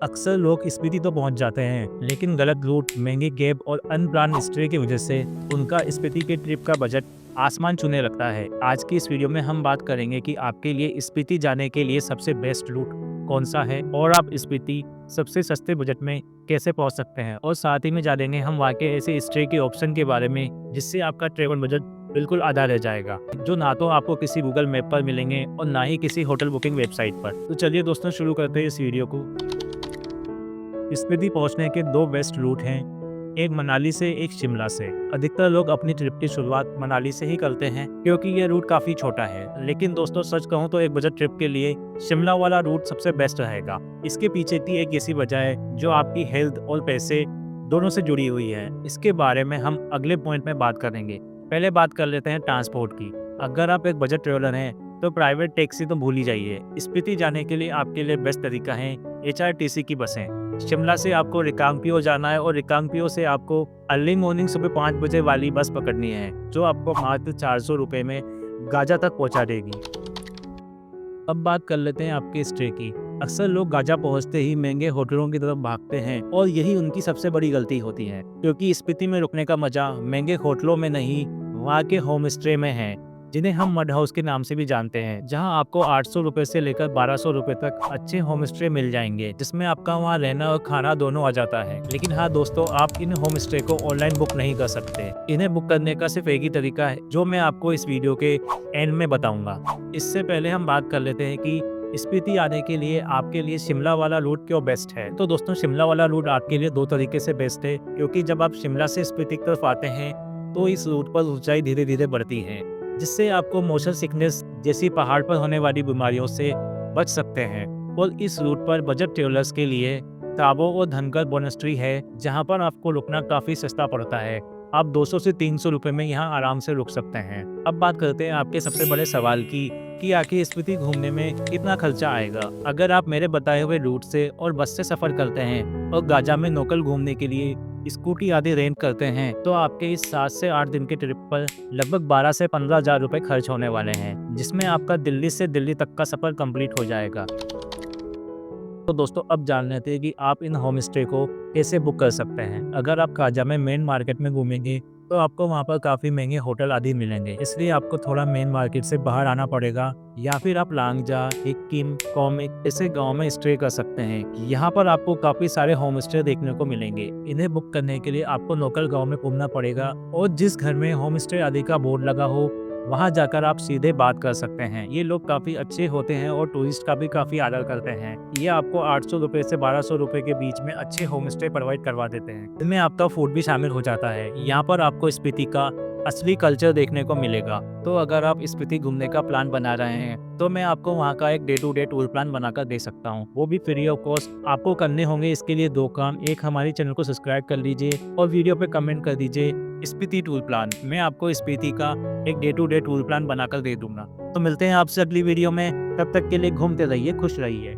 अक्सर लोग स्पीति तो पहुंच जाते हैं, लेकिन गलत रूट, महंगी कैब और अनप्लान स्टे की वजह से उनका स्पीति के ट्रिप का बजट आसमान छूने लगता है। आज की इस वीडियो में हम बात करेंगे कि आपके लिए स्पीति जाने के लिए सबसे बेस्ट रूट कौन सा है और आप स्पीति सबसे सस्ते बजट में कैसे पहुंच सकते हैं, और साथ ही में जानेंगे हम वहाँ के ऐसे स्टे के ऑप्शन के बारे में जिससे आपका ट्रेवल बजट बिल्कुल आधा रह जाएगा, जो ना तो आपको किसी गूगल मैप पर मिलेंगे और ना ही किसी होटल बुकिंग वेबसाइट पर। तो चलिए दोस्तों, शुरू करते हैं इस वीडियो को। स्पीति पहुंचने के दो बेस्ट रूट हैं, एक मनाली से, एक शिमला से। अधिकतर लोग अपनी ट्रिप की शुरुआत मनाली से ही करते हैं क्योंकि ये रूट काफ़ी छोटा है, लेकिन दोस्तों सच कहूँ तो एक बजट ट्रिप के लिए शिमला वाला रूट सबसे बेस्ट रहेगा। इसके पीछे की एक ऐसी वजह है जो आपकी हेल्थ और पैसे दोनों से जुड़ी हुई है। इसके बारे में हम अगले पॉइंट में बात करेंगे। पहले बात कर लेते हैं ट्रांसपोर्ट की। अगर आप एक बजट ट्रेवलर हैं तो प्राइवेट टैक्सी तो भूल ही जाइए। स्पीति जाने के लिए आपके लिए बेस्ट तरीका है HRTC की बसें। शिमला से आपको रिकांगपिओ जाना है और रिकांगपिओ से आपको अर्ली मॉर्निंग सुबह 5 बजे वाली बस पकड़नी है, जो आपको मात्र 400 रुपये में गाजा तक पहुंचा देगी। अब बात कर लेते हैं आपके स्टे की। अक्सर लोग गाजा पहुंचते ही महंगे होटलों की तरफ भागते हैं और यही उनकी सबसे बड़ी गलती होती है, क्योंकि स्पीति में रुकने का मजा महंगे होटलों में नहीं, वहाँ के होम स्टे में है, जिन्हें हम मड हाउस के नाम से भी जानते हैं, जहां आपको 800 रुपये से लेकर 1200 रुपये तक अच्छे होम स्टे मिल जाएंगे, जिसमें आपका वहां रहना और खाना दोनों आ जाता है। लेकिन हाँ दोस्तों, आप इन होम स्टे को ऑनलाइन बुक नहीं कर सकते। इन्हें बुक करने का सिर्फ एक ही तरीका है, जो मैं आपको इस वीडियो के एंड में बताऊंगा। इससे पहले हम बात कर लेते हैं कि स्पीति आने के लिए आपके लिए शिमला वाला रूट क्यों बेस्ट है। तो दोस्तों, शिमला वाला रूट आपके लिए दो तरीके से बेस्ट है, क्योंकि जब आप शिमला से स्पीति की तरफ आते हैं तो इस रूट पर ऊंचाई धीरे धीरे बढ़ती है, जिससे आपको मोशन सिकनेस जैसी पहाड़ पर होने वाली बीमारियों से बच सकते हैं। और इस रूट पर बजट ट्रेवलर्स के लिए ताबो और धनकर मोनेस्ट्री है, जहां पर आपको रुकना काफ़ी सस्ता पड़ता है। आप 200 से 300 रुपये में यहाँ आराम से रुक सकते हैं। अब बात करते हैं आपके सबसे बड़े सवाल की कि आखिर स्पीति घूमने में कितना खर्चा आएगा। अगर आप मेरे बताए हुए रूट से और बस से सफ़र करते हैं और गाजा में लोकल घूमने के लिए स्कूटी आदि रेंट करते हैं, तो आपके इस 7 से 8 दिन के ट्रिप पर लगभग 12 से 15 हज़ार रुपये खर्च होने वाले हैं, जिसमें आपका दिल्ली से दिल्ली तक का सफ़र कंप्लीट हो जाएगा। तो दोस्तों, अब जान लेते हैं कि आप इन होम स्टे को कैसे बुक कर सकते हैं। अगर आप काजा में मेन मार्केट में घूमेंगे तो आपको वहाँ पर काफ़ी महंगे होटल आदि मिलेंगे, इसलिए आपको थोड़ा मेन मार्केट से बाहर आना पड़ेगा, या फिर आप लांगजा, हिक्किम, कॉमिक ऐसे गांव में स्टे कर सकते हैं। यहाँ पर आपको काफ़ी सारे होम स्टे देखने को मिलेंगे। इन्हें बुक करने के लिए आपको लोकल गाँव में घूमना पड़ेगा, और जिस घर में होम स्टे आदि का बोर्ड लगा हो वहाँ जाकर आप सीधे बात कर सकते हैं। ये लोग काफ़ी अच्छे होते हैं और टूरिस्ट का भी काफ़ी आदर करते हैं। ये आपको 800 रुपये से 1200 रुपये के बीच में अच्छे होम स्टे प्रोवाइड करवा देते हैं। इनमें आपका फूड भी शामिल हो जाता है। यहाँ पर आपको स्पीति का असली कल्चर देखने को मिलेगा। तो अगर आप स्पीति घूमने का प्लान बना रहे हैं तो मैं आपको वहाँ का एक day to day tour plan बनाकर दे सकता हूँ, वो भी फ्री ऑफ कॉस्ट। आपको करने होंगे इसके लिए दो काम। एक, हमारे चैनल को सब्सक्राइब कर लीजिए और वीडियो पे कमेंट कर दीजिए स्पीति टूर प्लान। मैं आपको स्पीति का एक day to day tour plan बनाकर दे दूंगा। तो मिलते हैं आपसे अगली वीडियो में, तब तक के लिए घूमते रहिए, खुश रहिए।